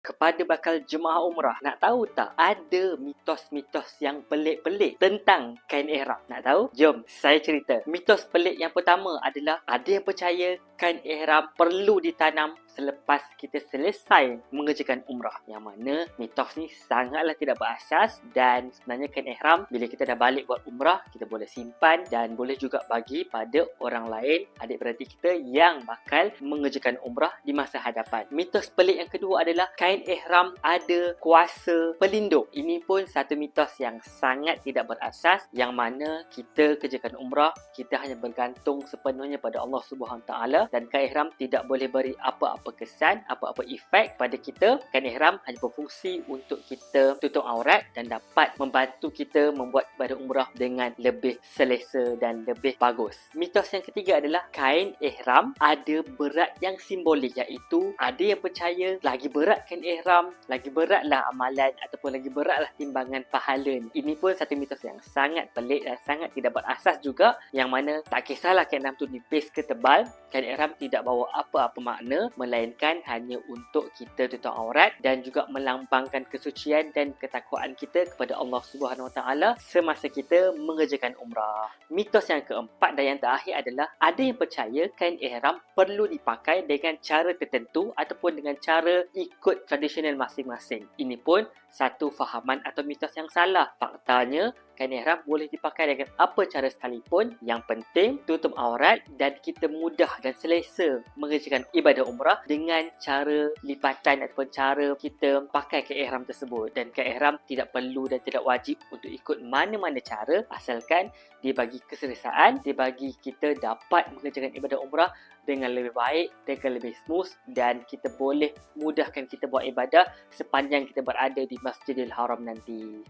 Kepada bakal jemaah umrah, nak tahu tak ada mitos-mitos yang pelik-pelik tentang kain ihram? Nak tahu? Jom saya cerita. Mitos pelik yang pertama adalah ada yang percaya kain ihram perlu ditanam selepas kita selesai mengerjakan umrah. Yang mana mitos ni sangatlah tidak berasas, dan sebenarnya kain ihram bila kita dah balik buat umrah, kita boleh simpan dan boleh juga bagi pada orang lain, adik-beradik kita yang bakal mengerjakan umrah di masa hadapan. Mitos pelik yang kedua adalah kain ihram ada kuasa pelindung. Ini pun satu mitos yang sangat tidak berasas, yang mana kita kerjakan umrah, kita hanya bergantung sepenuhnya pada Allah Subhanahu Taala, dan kain ihram tidak boleh beri apa-apa kesan, apa-apa efek pada kita. Kain ihram hanya berfungsi untuk kita tutup aurat dan dapat membantu kita membuat ibadah umrah dengan lebih selesa dan lebih bagus. Mitos yang ketiga adalah kain ihram ada berat yang simbolik, iaitu ada yang percaya lagi berat kain ihram, lagi beratlah amalan ataupun lagi beratlah timbangan pahala. Ini pun satu mitos yang sangat pelik dan sangat tidak berasas juga, yang mana tak kisahlah kain ihram tu nipis ke tebal, kain ihram tidak bawa apa-apa makna, melainkan hanya untuk kita tutup aurat dan juga melambangkan kesucian dan ketakwaan kita kepada Allah Subhanahu Wa Taala semasa kita mengerjakan umrah. Mitos yang keempat dan yang terakhir adalah ada yang percaya kain ihram perlu dipakai dengan cara tertentu ataupun dengan cara ikut tradisional masing-masing. Ini pun satu fahaman atau mitos yang salah. Faktanya, kain ihram boleh dipakai dengan apa cara sekalipun. Yang penting tutup aurat dan kita mudah dan selesa mengerjakan ibadah umrah dengan cara lipatan ataupun cara kita pakai kain ihram tersebut. Dan kain ihram tidak perlu dan tidak wajib untuk ikut mana-mana cara, asalkan dia bagi keselesaan, dia bagi kita dapat mengerjakan ibadah umrah dengan lebih baik, dengan lebih smooth, dan kita boleh mudahkan kita buat ibadah sepanjang kita berada di Masjidil Haram nanti.